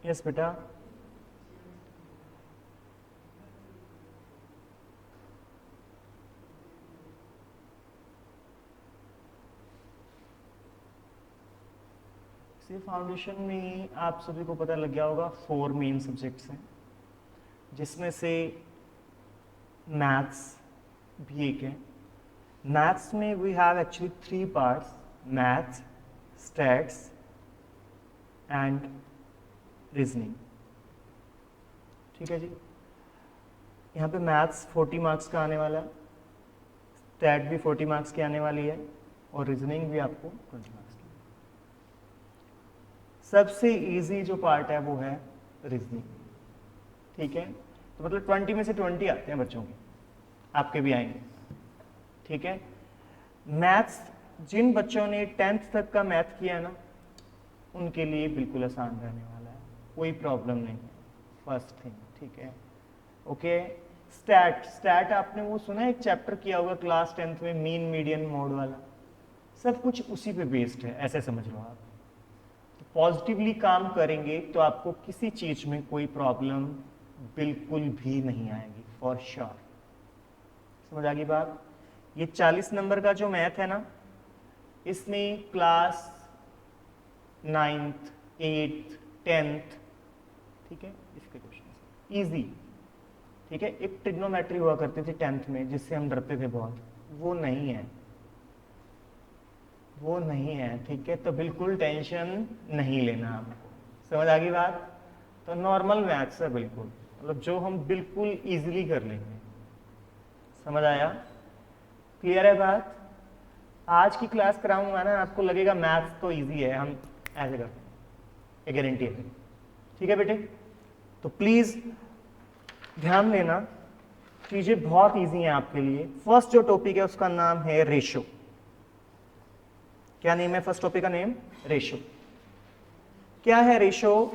Yes बेटा, foundation में आप सभी को पता लग गया होगा 4 मेन सब्जेक्ट्स हैं, जिसमें से मैथ्स भी एक है। मैथ्स में we have actually 3 parts, maths, stats and reasoning. ठीक है जी, यहाँ पे मैथ्स 40 मार्क्स का आने वाला है, स्टैट भी 40 मार्क्स की आने वाली है और रीजनिंग भी आपको 20 मार्क्स की। सबसे इजी जो पार्ट है वो है रीजनिंग। ठीक है, तो मतलब 20 में से 20 आते हैं बच्चों के, आपके भी आएंगे। ठीक है, मैथ्स जिन बच्चों ने 10th तक का मैथ किया है ना, उनके लिए बिल्कुल आसान रहने वाला है, कोई प्रॉब्लम नहीं है, फर्स्ट थिंग। ठीक है, ओके। स्टैट आपने वो सुना है, एक चैप्टर किया होगा क्लास 10th में, मीन मीडियन मोड वाला, सब कुछ उसी पे बेस्ड है, ऐसे समझ लो आप। पॉजिटिवली काम करेंगे तो आपको किसी चीज में कोई प्रॉब्लम बिल्कुल भी नहीं आएगी, फॉर श्योर। समझ आ गई बात? ये 40 नंबर का जो मैथ है ना, इसमें क्लास 9th 8th 10th, ठीक है, इसके क्वेश्चन इजी। ठीक है, एक ट्रिग्नोमेट्री हुआ करती थी 10th में जिससे हम डरते थे बहुत, वो नहीं है, वो नहीं है। ठीक है, तो बिल्कुल टेंशन नहीं लेना आपको। समझ आ गई बात? तो नॉर्मल मैथ्स है बिल्कुल, मतलब जो हम बिल्कुल इजीली कर लेंगे। समझ आया? क्लियर है बात? आज की क्लास कराऊंगा ना, आपको लगेगा मैथ्स तो इजी है, हम ऐसे करते हैं, ये गारंटी है। ठीक है बेटे, तो प्लीज ध्यान देना, चीजें बहुत इजी हैं आपके लिए। फर्स्ट जो टॉपिक है उसका नाम है रेशो। क्या नेम है फर्स्ट टॉपिक का? Name ratio. क्या है ratio?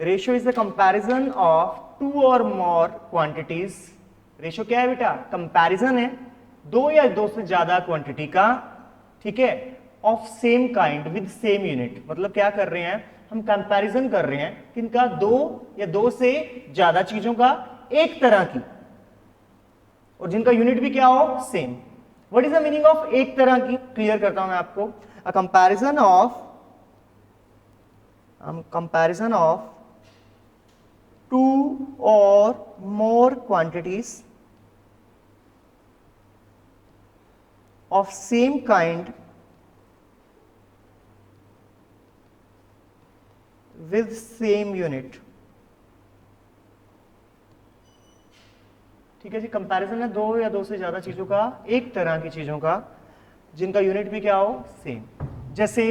Ratio is the comparison of 2 और मोर क्वांटिटीज। रेशो क्या है बेटा? कंपैरिजन है 2 या 2 से ज्यादा क्वांटिटी का, ठीक है, of same kind with same unit. मतलब क्या कर रहे हैं हम? कंपैरिजन कर रहे हैं किनका? 2 या 2 से ज्यादा चीजों का एक तरह की, और जिनका यूनिट भी क्या हो? Same. What is the meaning of एक तरह की? क्लियर करता हूं मैं आपको। A comparison of 2 or more quantities of same kind with same unit। ठीक है जी, कंपैरिजन है 2 या 2 से ज्यादा चीजों का, एक तरह की चीजों का, जिनका यूनिट भी क्या हो? सेम। जैसे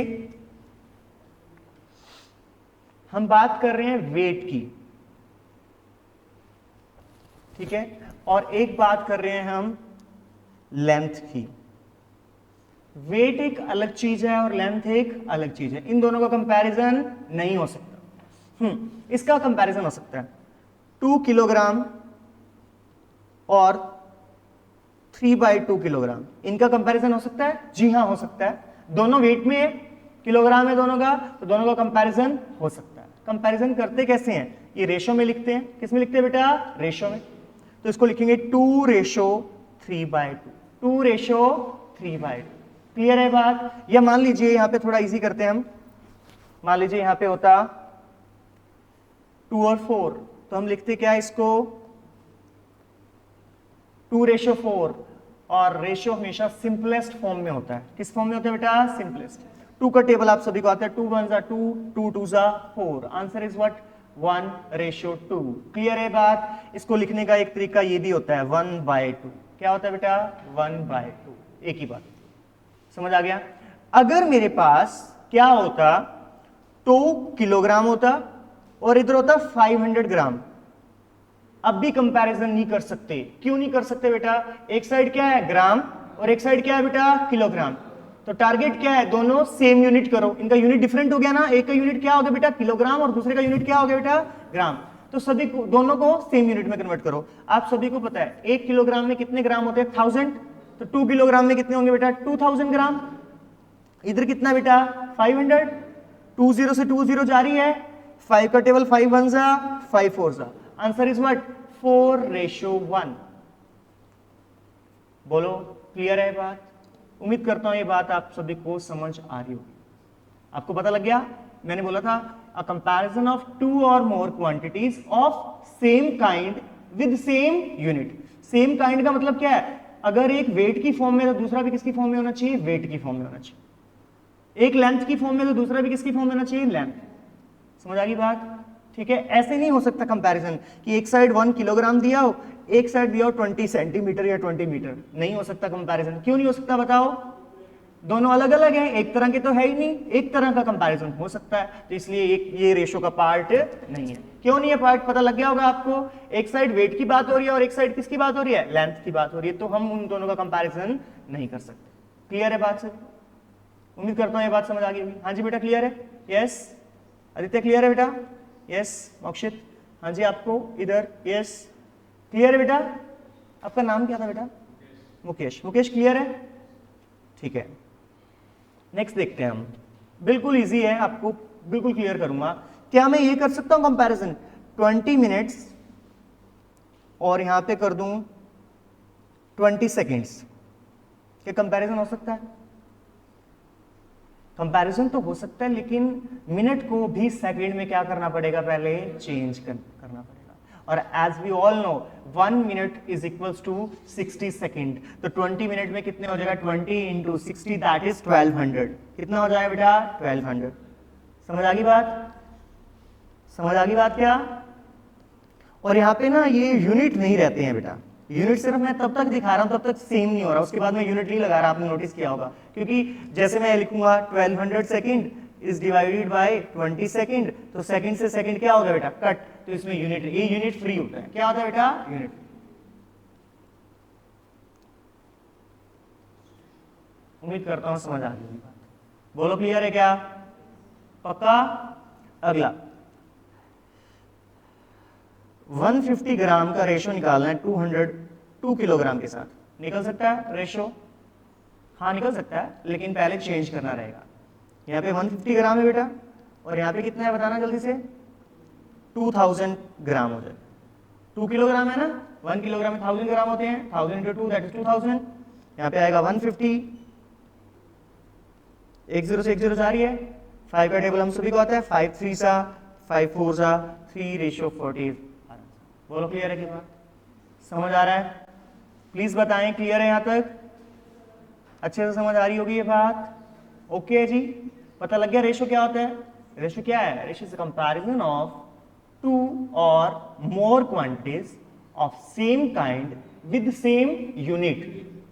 हम बात कर रहे हैं वेट की, ठीक है, और एक बात कर रहे हैं हम लेंथ की। वेट एक अलग चीज है और लेंथ एक अलग चीज है, इन दोनों का कंपैरिजन नहीं हो सकता। इसका कंपैरिजन हो सकता है 2 किलोग्राम और 3/2 किलोग्राम, इनका कंपैरिजन हो सकता है? जी हाँ, हो सकता है। दोनों वेट में है, किलोग्राम है दोनों का, तो दोनों का कंपैरिजन हो सकता है। कंपैरिजन करते कैसे हैं? ये रेशो में लिखते हैं। किस में लिखते हैं बेटा? रेशो में। तो इसको लिखेंगे 2:3/2, 2:3/2। क्लियर है बात? या मान लीजिए यहां पे थोड़ा इजी करते हैं हम, मान लीजिए यहां पे होता 2 और 4, तो हम लिखते क्या है इसको? 2:4। और रेशियो हमेशा सिंपलेस्ट फॉर्म में होता है। किस फॉर्म में होता है बेटा? सिंपलेस्ट। 2 का टेबल आप सभी को आता है, 2 1 ज़ा 2, 2 2 ज़ा 4। Answer is what? 1:2। क्लियर है बात? इसको लिखने का एक तरीका ये भी होता है 1/2। क्या होता है बेटा? 1/2। एक ही बात, समझ आ गया? अगर मेरे पास क्या होता, 2 किलोग्राम होता और इधर होता 500 ग्राम, अब भी कंपैरिजन नहीं कर सकते। क्यों नहीं कर सकते बेटा? एक साइड क्या है? ग्राम, और एक साइड क्या है बेटा? किलोग्राम। तो टारगेट क्या है? दोनों सेम यूनिट करो। इनका यूनिट डिफरेंट हो गया ना, एक का यूनिट क्या हो गया बेटा? किलोग्राम, और दूसरे का यूनिट क्या हो गया बेटा? ग्राम। तो सभी को, दोनों को सेम यूनिट में कन्वर्ट करो। आप सभी को पता है 1 किलोग्राम में कितने ग्राम होते हैं? 1000। तो 2 किलोग्राम में कितने होंगे बेटा? 2000 ग्राम। इधर कितना बेटा? 500। 20 से 20 जा रही है, 5 का टेबल 5 1 जा 5 4 जा, आंसर इज व्हाट 4:1। बोलो क्लियर है बात? उम्मीद करता हूं ये बात आप सभी को समझ आ रही होगी। आपको पता लग गया, मैंने बोला था अ कंपैरिजन ऑफ 2 और more quantities of same kind with same unit. Same kind का मतलब क्या है? अगर एक वेट की फॉर्म में तो दूसरा भी किसकी फॉर्म में होना चाहिए? वेट की फॉर्म में होना चाहिए। एक लेंथ की फॉर्म में तो दूसरा भी किसकी फॉर्म में होना चाहिए? लेंथ। समझ आ गई बात? ठीक है, ऐसे नहीं हो सकता कंपैरिजन कि एक साइड 1 किलोग्राम दिया हो, एक साइड दिया हो 20 सेंटीमीटर या 20 मीटर। नहीं हो सकता कंपैरिजन। क्यों नहीं हो सकता बताओ? दोनों अलग अलग हैं, एक तरह के तो है ही नहीं। एक तरह का कंपैरिजन हो सकता है, तो इसलिए ये रेशो का पार्ट नहीं है। क्यों नहीं है पार्ट? पता लग गया होगा आपको। एक साइड वेट की बात हो रही है और एक साइड किसकी बात हो रही है? लेंथ की बात हो रही है, तो हम उन दोनों का कंपैरिजन नहीं कर सकते। क्लियर है बात सर? उम्मीद करता हूं ये बात समझ आ गई होगी। हाँ जी बेटा क्लियर है? यस आदित्य क्लियर है बेटा? यस मोक्षित? हाँ जी आपको इधर? यस क्लियर है बेटा? आपका नाम क्या था बेटा? मुकेश। मुकेश क्लियर है? ठीक है, नेक्स्ट देखते हैं हम। बिल्कुल इजी है, आपको बिल्कुल क्लियर करूंगा। क्या मैं ये कर सकता हूं कंपैरिजन 20 मिनट्स और यहां पे कर दूं 20 सेकेंड्स? क्या कंपैरिजन हो सकता है? कंपैरिजन तो हो सकता है, लेकिन मिनट को भी सेकंड में क्या करना पड़ेगा? पहले चेंज करना पड़ेगा। और as we all know 1 minute is equals to 60 second. तो 20 मिनट में कितने हो जाएगा? 20 इंटू 60 दैट इज 1200। कितना हो जाएगा बेटा? 1200। समझ आ गई बात? समझ आ गई बात क्या? और यहाँ पे ना ये यूनिट नहीं रहते हैं बेटा। यूनिट सिर्फ मैं तब तक दिखा रहा हूं तब तक सेम नहीं हो रहा, उसके बाद मैं यूनिट नहीं लगा रहा। आपने नोटिस किया होगा, क्योंकि जैसे मैं लिखूंगा 1200 second is divided by 20 second, तो सेकेंड से सेकेंड क्या होगा बेटा? कट। तो इसमें यूनिट, ये यूनिट फ्री होता है। क्या होता है बेटा? यूनिट। उम्मीद करता हूं समझ आ गई बात। बोलो क्लियर है क्या? पक्का? अगला 150 ग्राम का रेशो निकालना है 2 किलोग्राम के साथ। निकल सकता है रेशो? हाँ निकल सकता है, लेकिन पहले चेंज करना रहेगा। यहाँ पे 150 ग्राम है बेटा, और यहाँ पे कितना है बताना जल्दी से? 2000 ग्राम हो जाए। 2 किलोग्राम है ना, 1 किलोग्राम में 1000 ग्राम होते हैं। 1000 इंटू 2 दैट इज 2000। यहाँ पे आएगा 150। एक जीरो से एक जीरो जा रही है। 5 का टेबल हम सभी को आता है। 5 3 सा 5 4 सा 3:40। बोलो क्लियर है कि बात? समझ आ रहा है? प्लीज बताएं क्लियर है यहां तक? अच्छे से समझ आ रही होगी ये बात? ओके जी, पता लग गया रेशो क्या होता है? रेशो क्या है? रेशो इज कंपैरिजन ऑफ 2 और more quantities of same kind with same unit.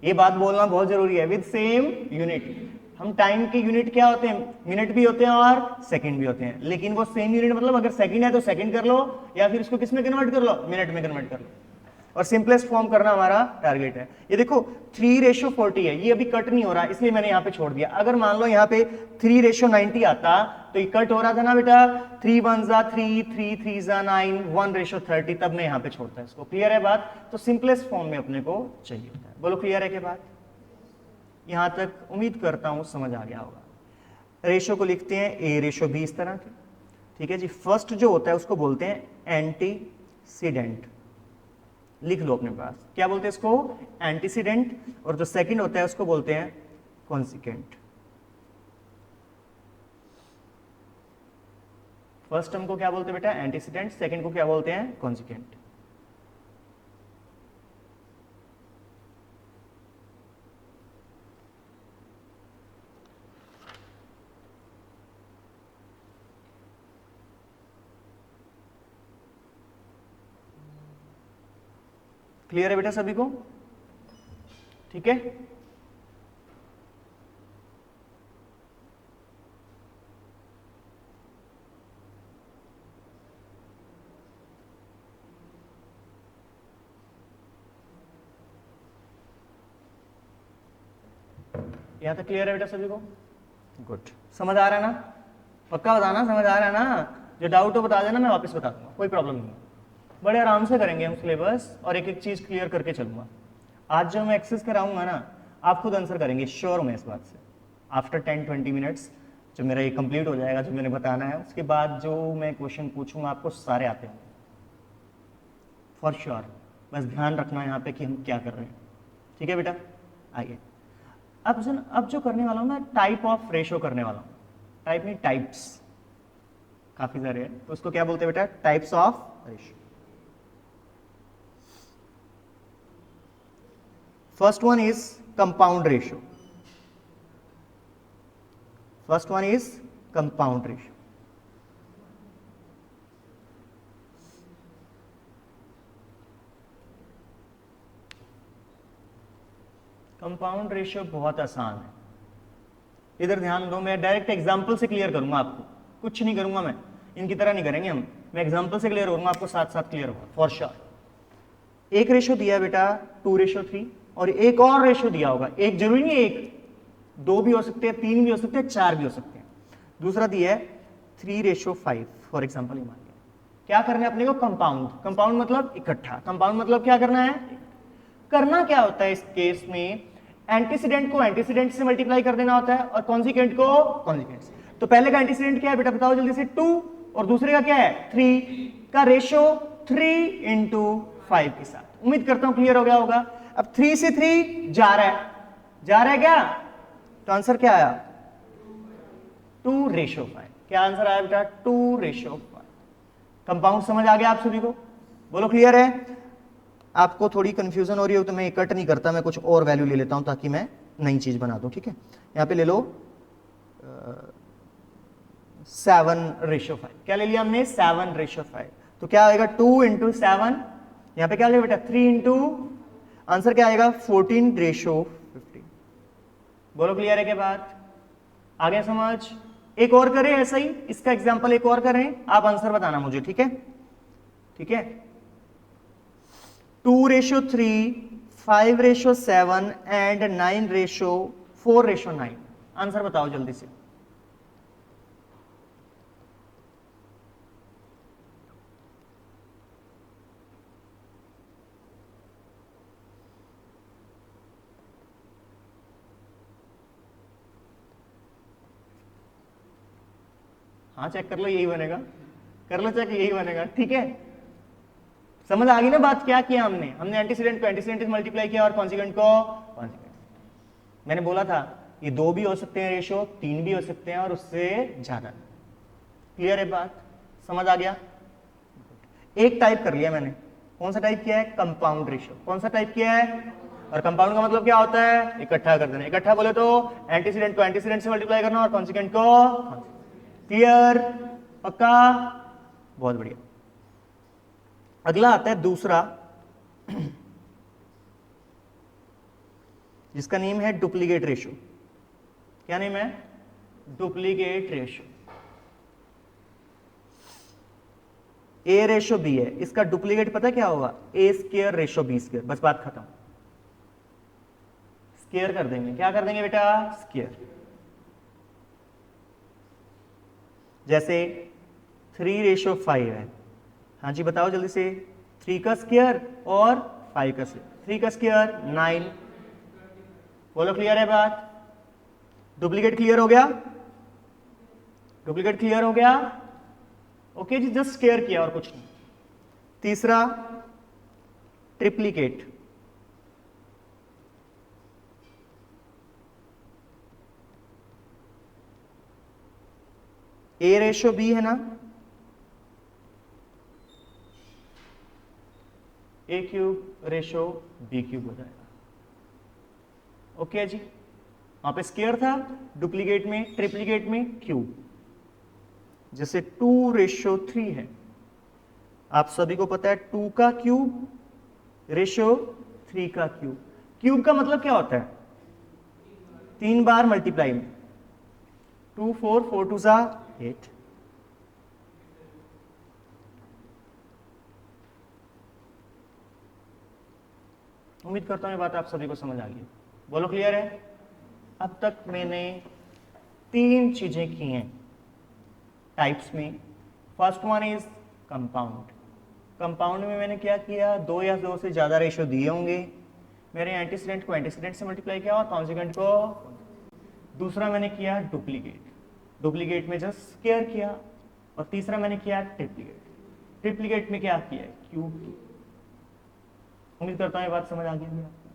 ये बात बोलना बहुत जरूरी है, विद सेम यूनिट। हम टाइम के यूनिट क्या होते हैं? मिनट भी होते हैं और सेकंड भी होते हैं, लेकिन वो सेम यूनिट मतलब अगर सेकंड है तो सेकंड कर लो, या फिर इसको किस में कन्वर्ट कर लो? मिनट में कन्वर्ट कर लो। और सिंपलेस्ट फॉर्म करना हमारा टारगेट है। ये देखो 3:40 है, ये अभी कट नहीं हो रहा, इसलिए मैंने यहाँ पे छोड़ दिया। अगर मान लो यहाँ पे 3:90 आता तो ये कट हो रहा था ना बेटा? 3 1 जा 3, 3 3 जा 9, 1:30, तब मैं यहाँ पे छोड़ता इसको। क्लियर है बात? तो सिंपलेस्ट फॉर्म में अपने को चाहिए होता है। बोलो क्लियर है क्या बात? यहां तक उम्मीद करता हूं समझ आ गया होगा। रेशो को लिखते हैं A:B इस तरह के। ठीक है जी। फर्स्ट जो होता है उसको बोलते हैं एंटीसीडेंट। लिख लो अपने पास, क्या बोलते हैं इसको? एंटीसीडेंट। और जो सेकंड होता है उसको बोलते हैं कॉन्सिक्वेंट। फर्स्ट टर्म को क्या बोलते हैं बेटा? एंटीसीडेंट। सेकंड को क्या बोलते हैं? कॉन्सिक्वेंट। क्लियर है बेटा सभी को? ठीक है। यहां तक क्लियर है बेटा सभी को? गुड। समझ आ रहा है ना? पक्का बताना समझ आ रहा है ना? जो डाउट हो बता देना, मैं वापस बता दूंगा, कोई प्रॉब्लम नहीं है। बड़े आराम से करेंगे हम सिलेबस, और एक एक चीज क्लियर करके चलूंगा। आज जो मैं एक्सरसाइज कराऊंगा ना, आप खुद आंसर करेंगे, श्योर हूं मैं इस बात से। आफ्टर 10-20 मिनट्स जब मेरा ये कंप्लीट हो जाएगा जो मैंने बताना है, उसके बाद जो मैं क्वेश्चन पूछूंगा आपको सारे आते हैं फॉर श्योर। बस ध्यान रखना यहाँ पे कि हम क्या कर रहे हैं। ठीक है बेटा, आइए अब जो करने वाला हूँ मैं टाइप ऑफ रेशो करने वाला हूँ। टाइप नहीं, टाइप्स काफी सारे हैं, तो उसको क्या बोलते हैं बेटा? Types of ratio. First one is compound ratio. First one is compound ratio. Compound ratio बहुत आसान है, इधर ध्यान दो। मैं डायरेक्ट एग्जांपल से क्लियर करूंगा आपको, कुछ नहीं करूंगा मैं, इनकी तरह नहीं करेंगे हम। मैं एग्जांपल से क्लियर करूंगा, आपको साथ साथ क्लियर होगा फॉर श्योर। एक रेशियो दिया है बेटा 2:3 और एक और रेशियो दिया होगा, एक जरूरी नहीं एक, 2 भी हो सकते हैं, 3 भी हो सकते हैं, 4 भी हो सकते हैं। दूसरा दिया है 3:5 फॉर एग्जाम्पल। मान लिया क्या करना है अपने को? कंपाउंड। कंपाउंड मतलब इकट्ठा। कंपाउंड मतलब क्या करना है? करना क्या होता है इस केस में? एंटीसीडेंट को एंटीसीडेंट से मल्टीप्लाई कर देना होता है और कॉन्सिक्वेंट को कॉन्सिक्वेंट से। तो पहले का एंटीसीडेंट क्या है बेटा बताओ जल्दी से? 2, और दूसरे का क्या है? 3 का रेशियो 3:5 के साथ। उम्मीद करता हूं क्लियर हो गया होगा। अब 3 से 3 जा रहा है, जा रहा है क्या? तो आंसर क्या आया? 2:5। क्या आंसर आया बेटा? 2:5। कंपाउंड समझ आ गया आप सभी को? बोलो क्लियर है? आपको थोड़ी कंफ्यूजन हो रही हो तो मैं कट नहीं करता, मैं कुछ और वैल्यू ले लेता हूं ताकि मैं नई चीज बना दूं। ठीक है, यहां पे ले लो 7:5। क्या ले लिया हमने? 7:5। तो क्या आएगा? 2 × 7। यहां पे क्या ले बेटा? 3 × आंसर क्या आएगा? 14:15। बोलो क्लियर है क्या बात? आ गया समझ? एक और करें ऐसा ही, इसका एग्जाम्पल एक और करें, आप आंसर बताना मुझे। ठीक है, ठीक है। 2:3, 5:7 एंड 9:4:9। आंसर बताओ जल्दी से। हाँ चेक कर लो, यही बनेगा। कर लो चेक, यही बनेगा। ठीक है, समझ आ गई ना बात? क्या किया हमने? हमने एंटीसीडेंट को एंटीसीडेंट से मल्टीप्लाई किया और कॉन्सिक्वेंट को कॉन्सिक्वेंट। मैंने बोला था ये 2 भी हो सकते हैं रेशो, 3 भी हो सकते हैं और उससे ज्यादा। क्लियर है बात? समझ आ गया? एक टाइप कर लिया मैंने। कौन सा टाइप किया है? Compound ratio. कौन सा टाइप किया है? और कंपाउंड का मतलब क्या होता है? इकट्ठा कर देना। इकट्ठा बोले तो एंटीसीडेंट को एंटीसीडेंट से मल्टीप्लाई करना और कॉन्सिक्वेंट को। क्लियर? पक्का? बहुत बढ़िया। अगला आता है दूसरा, जिसका नेम है डुप्लीकेट रेशियो। क्या नेम है? Duplicate ratio. A:B है, इसका डुप्लीकेट पता क्या होगा? A²:B²। बस बात खत्म। स्क्वायर कर देंगे। क्या कर देंगे बेटा? स्क्वायर। जैसे 3:5 है। हाँ जी बताओ जल्दी से। 3 का स्क्वायर और 5 का स्क्वायर। 3 का स्क्वायर 9। बोलो क्लियर है बात? डुप्लीकेट क्लियर हो गया? डुप्लीकेट क्लियर हो गया? ओके जी, जस्ट स्क्वायर किया और कुछ नहीं। तीसरा ट्रिप्लीकेट। A:B है ना? A³:B³ हो जाएगा। ओके जी, वहां पे स्क्वायर था, डुप्लीकेट में ट्रिप्लीकेट में क्यूब। जैसे 2:3 है, आप सभी को पता है 2 का क्यूब रेशियो 3 का क्यूब। क्यूब का मतलब क्या होता है? 3 बार मल्टीप्लाई में। 2 4 4 2 8। उम्मीद करता हूं ये बात आप सभी को समझ आ गई। बोलो क्लियर है? अब तक मैंने 3 चीजें की हैं टाइप्स में। First one is compound. Compound में मैंने क्या किया? 2 या 2 से ज्यादा रेशियो दिए होंगे, मैंने एंटीसीडेंट को एंटीसीडेंट से मल्टीप्लाई किया और कॉन्सिक्वेंट को। दूसरा मैंने किया डुप्लीकेट। डुप्लीकेट में जस्ट स्क्वायर किया, और तीसरा मैंने किया ट्रिप्लीकेट। ट्रिप्लीकेट में क्या किया है, क्यूब किया। उम्मीद करता हूं ये बात समझ आ गई आपको।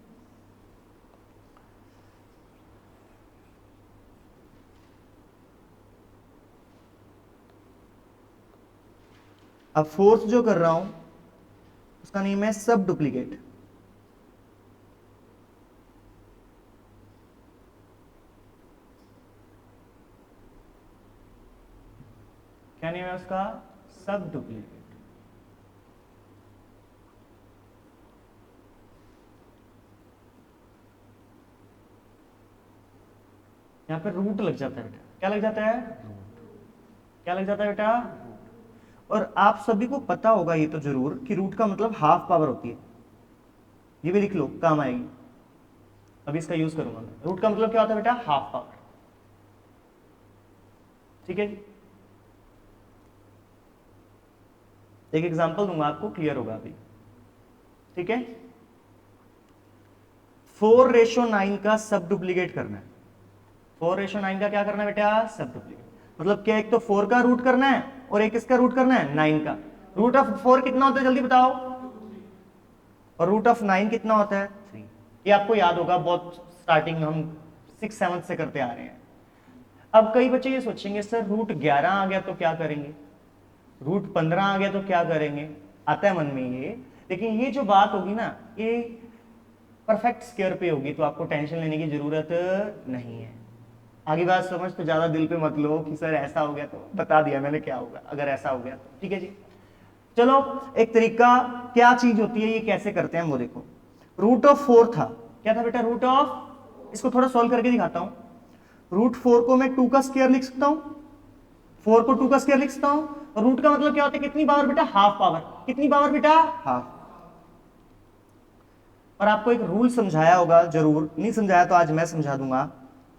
अब फोर्थ जो कर रहा हूं उसका नेम है सब डुप्लीकेट। क्या नेम है उसका, सब डुप्लीकेट। यहां पे रूट लग जाता है बेटा, क्या लग जाता है, रूट। क्या लग जाता है बेटा, और आप सभी को पता होगा ये तो जरूर कि रूट का मतलब हाफ पावर होती है, ये भी लिख लो, काम आएगी। अभी इसका यूज करूंगा मैं। रूट का मतलब क्या होता है बेटा, हाफ पावर। ठीक है जी, एक एग्जांपल दूंगा आपको, क्लियर होगा अभी। ठीक है, 4:9 का सब डुप्लीकेट करना है। 4:9 का क्या करना है बेटा, सब डुप्लीकेट। मतलब क्या, एक तो 4 का रूट करना है और एक इसका रूट करना है 9 का। रूट ऑफ 4 कितना होता है जल्दी बताओ, और रूट ऑफ 9 कितना होता है, 3। ये आपको याद होगा, बहुत स्टार्टिंग में हम 6-7 से करते आ रहे हैं। अब कई बच्चे ये सोचेंगे सर रूट 11 आ गया तो क्या करेंगे, रूट 15 आ गया तो क्या करेंगे, आता है मन में ये। लेकिन ये जो बात होगी ना, ये परफेक्ट स्क्वायर पे होगी, तो आपको टेंशन लेने की जरूरत नहीं है। आगे बात समझ तो ज्यादा दिल पे मत लो कि सर ऐसा हो गया, तो बता दिया मैंने क्या होगा अगर ऐसा हो गया तो। ठीक है जी, चलो एक तरीका क्या चीज होती है, ये कैसे करते हैं वो देखो। रूट ऑफ 4 था, क्या था बेटा, रूट ऑफ, इसको थोड़ा सॉल्व करके दिखाता हूं। रूट 4 को मैं 2 का स्क्वायर लिख सकता हूं, 4 को 2 का स्क्वायर लिख सकता हूं। और रूट का मतलब क्या होता है, कितनी पावर बेटा, हाफ पावर। कितनी पावर बेटा, हाफ। और आपको एक रूल समझाया होगा जरूर, नहीं समझाया तो आज मैं समझा दूंगा।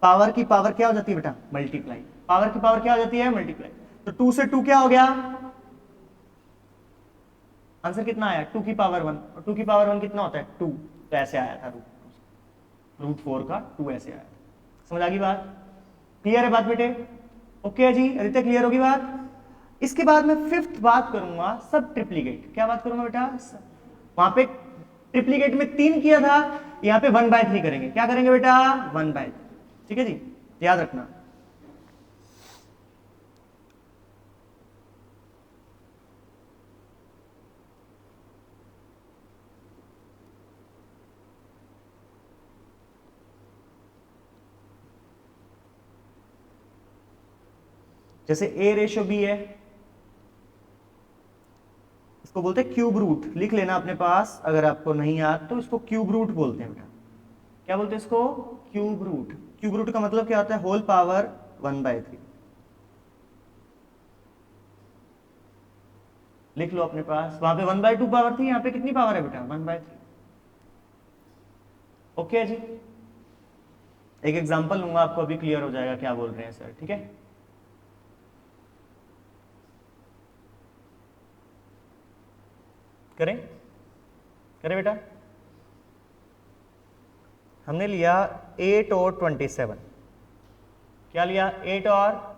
पावर की पावर क्या हो जाती है बेटा, मल्टीप्लाई। पावर की पावर क्या हो जाती है, मल्टीप्लाई। तो 2 से 2 क्या हो गया, आंसर कितना आया, 2 की पावर 1। और 2 की पावर 1 कितना होता है, 2। तो ऐसे आया था रूट 4 का 2 ऐसे आया था। समझ आ गई बात, क्लियर है बात बेटे, ओके है जी, आदित्य क्लियर होगी बात। इसके बाद मैं फिफ्थ बात करूंगा सब ट्रिप्लीकेट। क्या बात करूंगा बेटा, वहां पे ट्रिप्लीकेट में 3 किया था, यहां पे 1/3 करेंगे। क्या करेंगे बेटा, 1/3। ठीक है जी, याद रखना। जैसे A/B है, इसको बोलते हैं क्यूब रूट। लिख लेना अपने पास, अगर आपको नहीं याद तो इसको क्यूब रूट बोलते हैं बेटा। क्या बोलते हैं इसको, क्यूब रूट। क्यूब रूट का मतलब क्या होता है, होल पावर 1/3। लिख लो अपने पास, वहां पे 1/2 पावर थी, यहां पे कितनी पावर है बेटा, 1/3। ओके जी, एक एग्जांपल लूंगा, आपको अभी क्लियर हो जाएगा क्या बोल रहे हैं सर। ठीक है, करें करें बेटा। हमने लिया 8 और 27। क्या लिया, 8 और,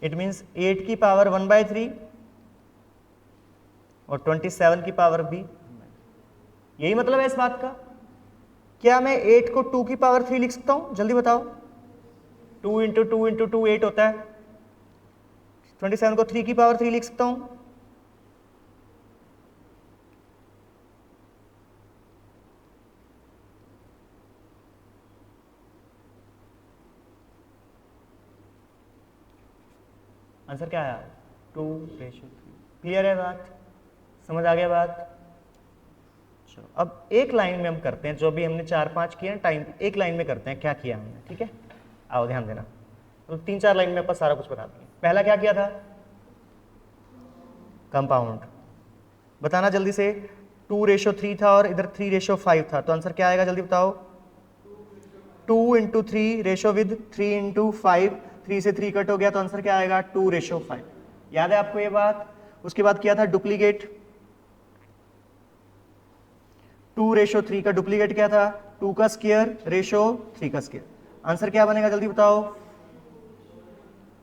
इट मींस 8 की पावर 1/3 और 27 की पावर भी। यही मतलब है इस बात का। क्या मैं 8 को 2 की पावर 3 लिख सकता हूं, जल्दी बताओ। 2 × 2 × 2 8 होता है। 27 को 3 की पावर 3 लिख सकता हूं। आंसर क्या आया, 2/3। क्लियर है बात, समझ आ गया बात। चलो अब एक लाइन में हम करते हैं, जो भी हमने 4-5 किया टाइम, एक लाइन में करते हैं क्या किया हमने। ठीक है, आओ ध्यान देना। तो 3-4 लाइन में आपको सारा कुछ बता देंगे। पहला क्या किया था, कंपाउंड। बताना जल्दी से, 2:3 था और इधर 3:5 था, तो आंसर क्या आएगा जल्दी बताओ। 2 × 3 रेशो विद 3 × 5, 3 से 3 कट हो गया, तो आंसर क्या आएगा, 2:5। याद है आपको ये बात। उसके बाद किया था डुप्लीकेट। 2:3 का डुप्लीकेट क्या था, 2 का स्क्वायर रेशो 3 का स्क्वायर। आंसर क्या बनेगा जल्दी बताओ,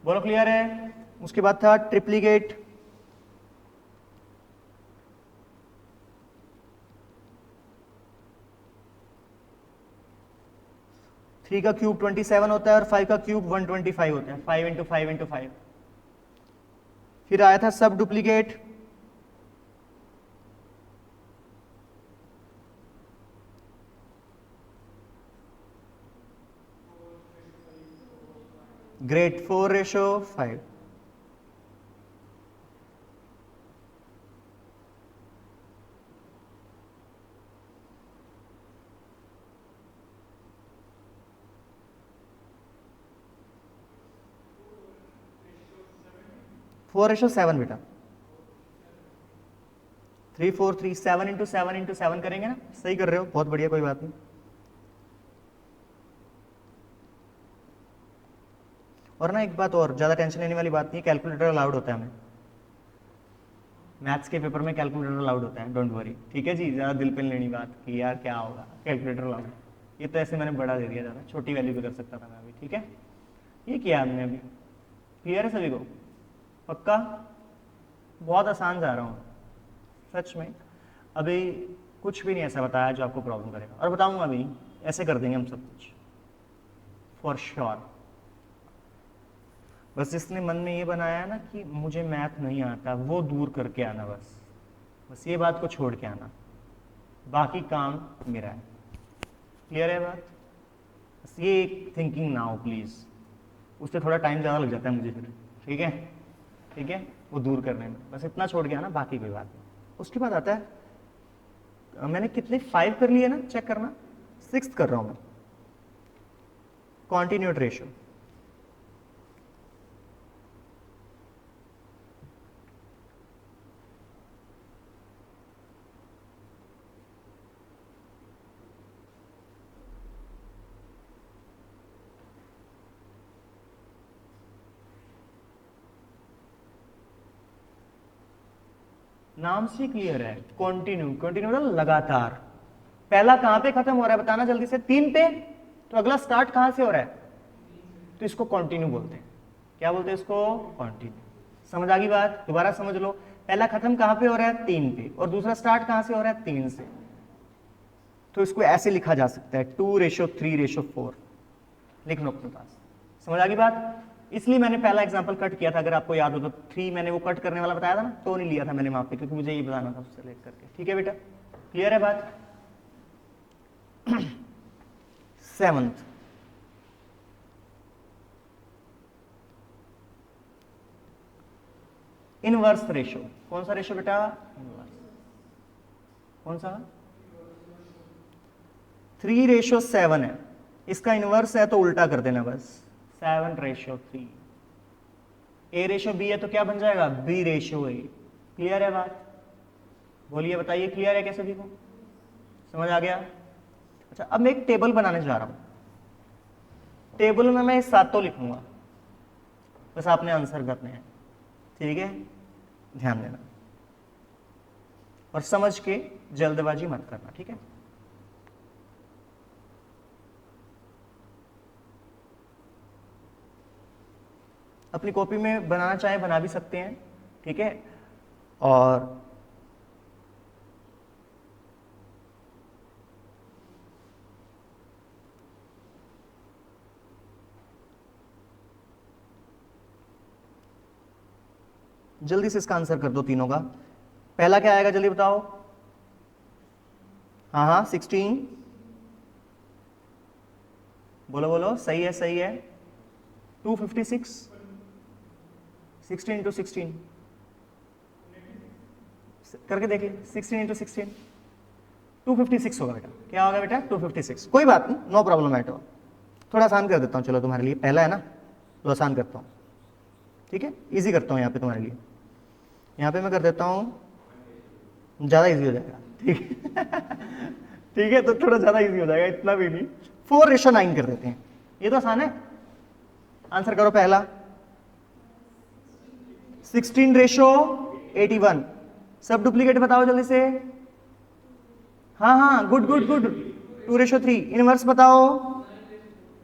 बोलो क्लियर है। उसके बाद था ट्रिप्लीकेट, थ्री का क्यूब 27 होता है और 5 का क्यूब 125 होता है, 5 इंटू 5 इंटू 5। फिर आया था सब डुप्लीकेट, ग्रेट 4:5। फोर रेशो 7 बेटा, 3 4 3 7 इंटू 7 इंटू 7 करेंगे ना, सही कर रहे हो, बहुत बढ़िया, कोई बात नहीं। और ना एक बात और, ज़्यादा टेंशन लेने वाली बात नहीं है, कैलकुलेटर अलाउड होता है हमें, मैथ्स के पेपर में कैलकुलेटर अलाउड होता है, डोंट वरी, ठीक है जी। ज़्यादा दिल पे नहीं लेनी बात कि यार क्या होगा, कैलकुलेटर अलाउड, ये तो ऐसे मैंने बड़ा दे दिया, ज़्यादा छोटी वैल्यू भी कर सकता था मैं अभी, ठीक है। ये किया हमने अभी, क्लियर है सभी को, पक्का। बहुत आसान जा रहा हूँ सच में, अभी कुछ भी नहीं ऐसा बताया जो आपको प्रॉब्लम करेगा, और बताऊंगा अभी, ऐसे कर देंगे हम सब कुछ फॉर श्योर। बस जिसने मन में ये बनाया ना कि मुझे मैथ नहीं आता, वो दूर करके आना, बस ये बात को छोड़ के आना, बाकी काम मेरा है। क्लियर है बात? बस ये थिंकिंग ना हो प्लीज़, उससे थोड़ा टाइम ज़्यादा लग जाता है मुझे फिर, ठीक है, ठीक है, वो दूर करने में, बस इतना छोड़ के आना, बाकी कोई बात नहीं। उसके बाद आता है, मैंने कितने 5 कर लिए ना, चेक करना, 6 कर रहा हूँ मैं, कॉन्टिन्यूट रेशियो। नाम से क्लियर है, कॉन्टिन्यू, कॉन्टिन्यू मतलब लगातार। पहला कहां पे खत्म हो रहा है बताना जल्दी से, 3 पे, तो अगला स्टार्ट कहां से हो रहा है, तो इसको कॉन्टिन्यू बोलते हैं। क्या बोलते हैं इसको? कॉन्टिन्यू। समझ आ गई बात? दोबारा समझ लो, पहला खत्म कहां पे हो रहा है, 3 पे, और दूसरा स्टार्ट कहां से हो रहा है, 3 से। तो इसको ऐसे लिखा जा सकता है 2:3:4, लिख लो अपने पास। समझ आ गई बात? इसलिए मैंने पहला एग्जांपल कट किया था, अगर आपको याद हो तो 3 मैंने वो कट करने वाला बताया था ना, तो नहीं लिया था मैंने वहां पे, क्योंकि मुझे ये बताना था उससे लेट करके। ठीक है बेटा, क्लियर है बात? 7th, inverse ratio. कौन सा रेशो बेटा? इनवर्स। कौन सा? 3:7 है, इसका इनवर्स है तो उल्टा कर देना बस, 7:3। A:B है तो क्या बन जाएगा, B:A। क्लियर है बात? बोलिए, बताइए, क्लियर है क्या सभी को? समझ आ गया? अच्छा, अब मैं एक टेबल बनाने जा रहा हूं, टेबल में मैं सातों लिखूंगा, बस आपने आंसर करने हैं, ठीक है, ध्यान देना और समझ के जल्दबाजी मत करना, ठीक है। अपनी कॉपी में बनाना चाहे बना भी सकते हैं, ठीक है। और जल्दी से इसका आंसर कर दो तीनों का। पहला क्या आएगा जल्दी बताओ? हाँ 16, बोलो बोलो, सही है सही है। 256, 16 इंटू 16 करके देखिए, 16 इंटू 16 256 होगा बेटा। क्या होगा बेटा? 256। कोई बात नहीं, नो प्रॉब्लम एट ऑल। थोड़ा आसान कर देता हूँ, चलो तुम्हारे लिए, पहला है ना तो आसान करता हूँ, ठीक है, इजी करता हूँ यहाँ पे तुम्हारे लिए। यहाँ पे मैं कर देता हूँ, ज़्यादा इजी हो जाएगा, ठीक है। ठीक है, तो थोड़ा ज़्यादा इजी हो जाएगा, इतना भी नहीं। 4:9 कर देते हैं, ये तो आसान है। आंसर करो पहला। 16:81। सब डुप्लीकेट बताओ जल्दी से। हाँ, गुड गुड गुड। 2:3। इनवर्स बताओ।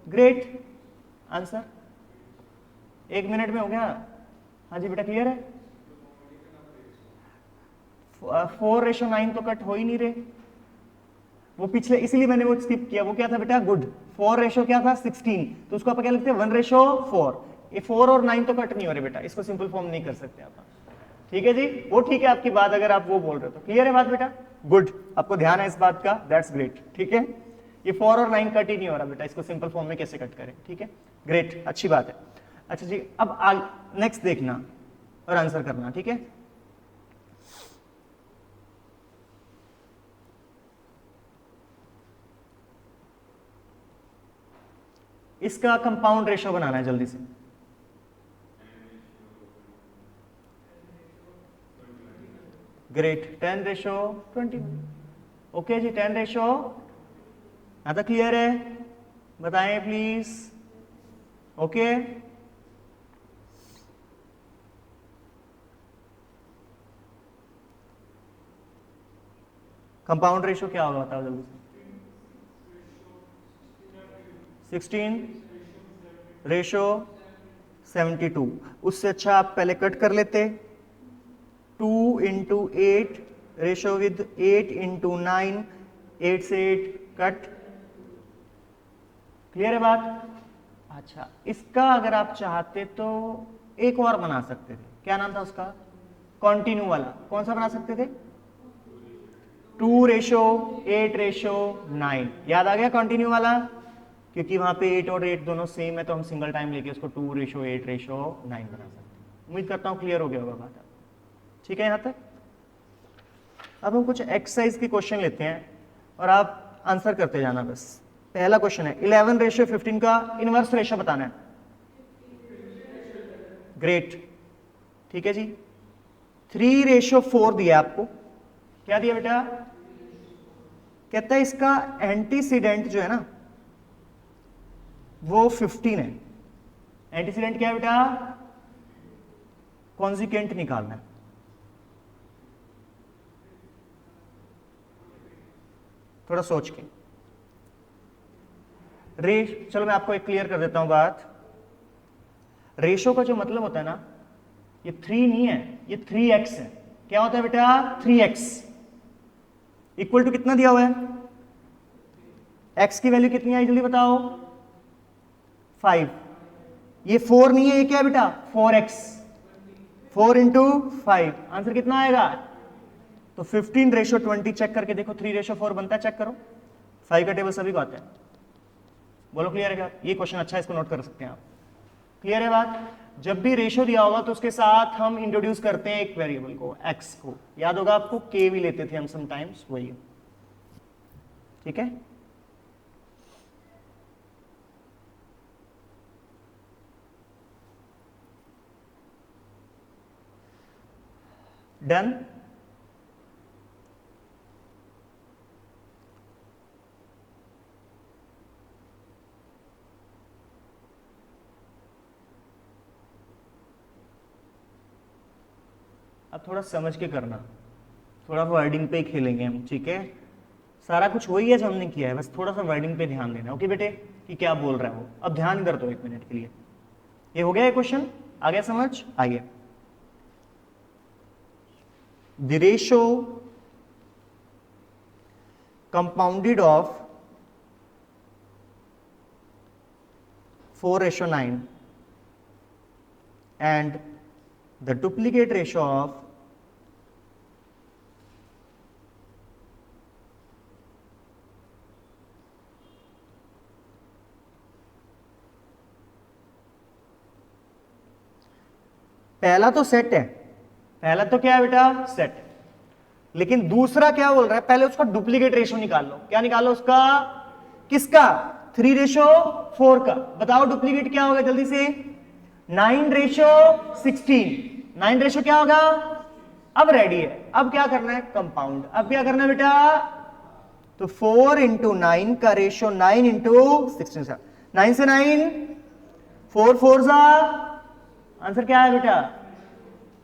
Great answer. 1 मिनट में हो गया। हाँ जी बेटा क्लियर है। 4:9 तो कट हो ही नहीं रहे, वो पिछले, इसीलिए मैंने वो स्किप किया। वो क्या था बेटा, गुड। 4 रेशो क्या था 16, तो उसको आप क्या लिखते हैं 1:4। ये 4 और 9 तो कट नहीं हो रहे बेटा, इसको सिंपल फॉर्म नहीं कर सकते आप। ठीक है जी, वो ठीक है आपकी बात, अगर आप वो बोल रहे हो तो क्लियर है बात बेटा, गुड, आपको ध्यान है इस बात का, दैट्स ग्रेट। ठीक है, ये 4 और 9 कट ही नहीं हो रहा बेटा, इसको सिंपल फॉर्म में कैसे कट करें। ठीक है, ग्रेट, अच्छी बात है। अच्छा जी, अब नेक्स्ट देखना और आंसर करना। ठीक है, इसका कंपाउंड रेशो बनाना है जल्दी से। ग्रेट, 10:20। ओके जी, 10:, यहां तक क्लियर है, बताएं प्लीज। ओके, कंपाउंड रेशो क्या होगा बताओ जल्दी से। 16:72। उससे अच्छा आप पहले कट कर लेते, 2 × 8 रेशो विद 8 × 9, 8 से 8 कट। क्लियर है बात। अच्छा, इसका अगर आप चाहते तो एक और बना सकते थे, क्या नाम था उसका, कॉन्टिन्यू वाला। कौन सा बना सकते थे, 2:8:9। याद आ गया कॉन्टिन्यू वाला, क्योंकि वहां पे 8 और 8 दोनों सेम है, तो हम सिंगल टाइम लेके उसको 2:8:9 बना सकते हैं। उम्मीद करता हूं क्लियर हो गया होगा बात। ठीक है यहां तक। अब हम कुछ एक्सरसाइज के क्वेश्चन लेते हैं और आप आंसर करते जाना बस। पहला क्वेश्चन है 11:15 का इनवर्स रेशो बताना है। ग्रेट, ठीक है जी। 3:4 दिया आपको, क्या दिया बेटा, कहता है इसका एंटीसीडेंट जो है ना वो 15 है। एंटीसीडेंट क्या है बेटा, कॉन्जिकेंट निकालना है। थोड़ा सोच के चलो मैं आपको एक क्लियर कर देता हूं बात। रेशो का जो मतलब होता है ना, ये 3 नहीं है, ये 3x है। क्या होता है बेटा, 3x इक्वल टू कितना दिया हुआ है, x की वैल्यू कितनी आई जल्दी बताओ, 5। ये 4 नहीं है, ये क्या है बेटा, 4x, 4 × 5, आंसर कितना आएगा, तो 15:20 चेक करके देखो, 3:4 बनता है, चेक करो। 5 का टेबल सभी को आता है, बोलो क्लियर है क्या। ये क्वेश्चन अच्छा है, इसको नोट कर सकते हैं आप। क्लियर है बात। जब भी रेशो दिया होगा तो उसके साथ हम इंट्रोड्यूस करते हैं एक वेरिएबल को, x को। याद होगा आपको, k भी लेते थे हम समटाइम्स, वही। ठीक है, डन। अब थोड़ा समझ के करना, थोड़ा वर्डिंग पे ही खेलेंगे हम। ठीक है, सारा कुछ वही है जो हमने किया है, बस थोड़ा सा वर्डिंग पे ध्यान देना। ओके बेटे, कि क्या बोल रहा है वो। अब ध्यान कर दो 1 मिनट के लिए। ये हो गया, ये क्वेश्चन आ गया समझ, आइए। The ratio compounded of 4:9 and the duplicate ratio of पहला तो सेट है, पहला तो क्या है बेटा, सेट। लेकिन दूसरा क्या बोल रहा है, पहले उसका डुप्लीकेट रेशो निकाल लो। क्या निकालो उसका, किसका, 3:4 का। बताओ डुप्लीकेट क्या होगा जल्दी से, 9:16। 9 क्या होगा, अब रेडी है। अब क्या करना है, कंपाउंड। अब क्या करना है बेटा, तो 4 × 9 का रेशो 9 × 16। 9 से 9, 4 4 आंसर क्या है बेटा,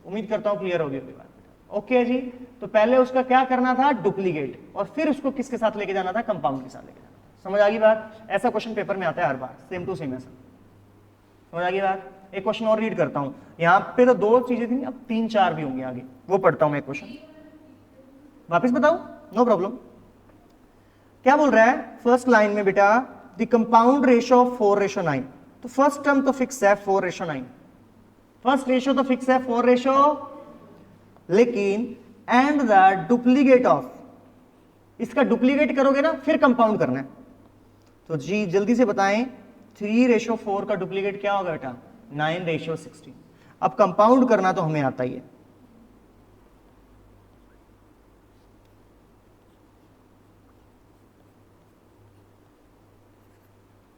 उम्मीद करता हूं क्लियर होगी बात। ओके जी, तो पहले उसका क्या करना था, डुप्लीकेट, और फिर उसको किसके साथ लेके जाना था, कंपाउंड के साथ लेके जाना था। समझ आ गई बात। ऐसा क्वेश्चन पेपर में आता है हर बार, सेम टू सेम ऐसा। समझ आ गई बात। एक क्वेश्चन और रीड करता हूं, यहाँ पे तो 2 चीजें थी, अब 3-4 भी होंगी आगे, वो पढ़ता हूं मैं क्वेश्चन, वापिस बताओ, नो प्रॉब्लम। क्या बोल रहा है फर्स्ट लाइन में बेटा, द कंपाउंड रेशियो ऑफ 4:9, तो फर्स्ट टर्म तो फिक्स है 4:9, फर्स्ट रेशियो तो फिक्स है 4:, लेकिन एंड द डुप्लीकेट ऑफ, इसका डुप्लीकेट करोगे ना फिर कंपाउंड करना है, तो जी जल्दी से बताएं 3:4 का डुप्लीकेट क्या होगा बेटा 9:16। अब कंपाउंड करना तो हमें आता ही है,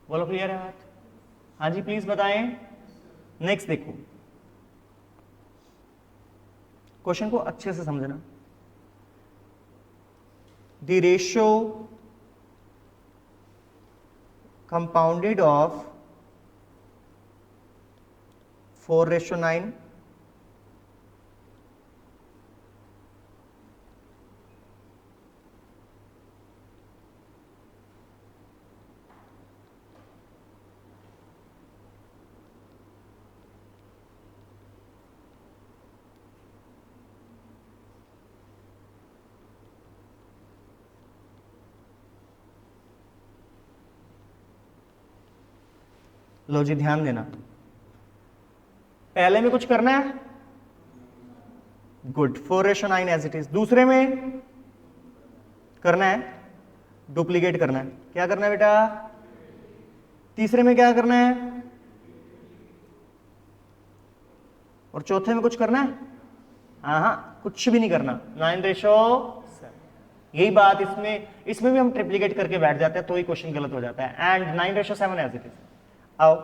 बोलो क्लियर है बात? हाँ जी प्लीज बताएं। नेक्स्ट देखो, क्वेश्चन को अच्छे से समझना, द रेशियो compounded of 4:9 लो जी ध्यान देना, पहले में कुछ करना है, गुड 4:9 एज इट इज, दूसरे में करना है डुप्लीकेट करना है, क्या करना है बेटा, तीसरे में क्या करना है, और चौथे में कुछ करना है, हाँ कुछ भी नहीं करना, 9:7। यही बात इसमें भी हम ट्रिप्लीकेट करके बैठ जाते हैं तो ही क्वेश्चन गलत हो जाता है, एंड 9:7 एज इट इज। आओ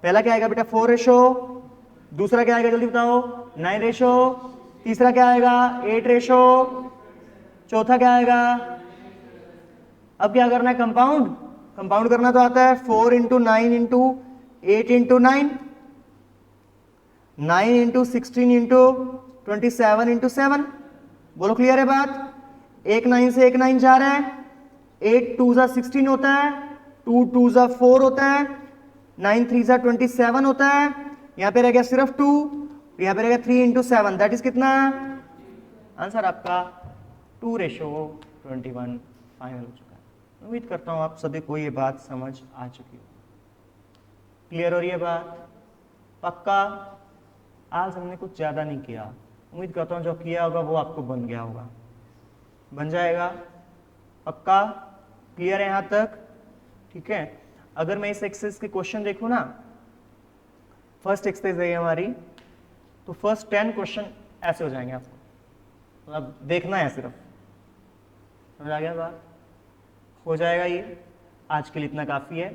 पहला क्या आएगा बेटा 4:, दूसरा क्या आएगा जल्दी बताओ 9:, तीसरा क्या आएगा 8:, चौथा क्या आएगा, अब क्या करना है कंपाउंड करना तो आता है, 4 × 9 × 8 × 9, 9 × 16 × 27 × 7, बोलो क्लियर है बात? एक 9 से एक 9 जा रहा है, 8 2 जा 16 होता है, 2 2 जा 4 होता है, 9 3 जा 27 होता है, यहां पे रह गया सिर्फ 2, यहां पे रह गया 3 × 7, दैट इज कितना, आंसर आपका 2:21 फाइनल हो चुका है। उम्मीद करता हूं आप सभी को ये बात समझ आ चुकी हो, क्लियर हो रही है बात? पक्का? आज हमने कुछ ज्यादा नहीं किया, उम्मीद करता हूं जो किया होगा वो आपको बन गया होगा, बन जाएगा, पक्का? क्लियर है यहां तक? ठीक है, अगर मैं इस एक्सरसाइज के क्वेश्चन देखूं ना, फर्स्ट एक्सरसाइज है हमारी, तो फर्स्ट 10 क्वेश्चन ऐसे हो जाएंगे आपको, मतलब देखना है सिर्फ, समझ आ गया बात? हो जाएगा ये, आज के लिए इतना काफी है,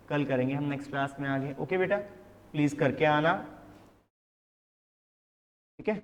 कल करेंगे हम नेक्स्ट क्लास में आगे। ओके बेटा, प्लीज करके आना, ठीक है।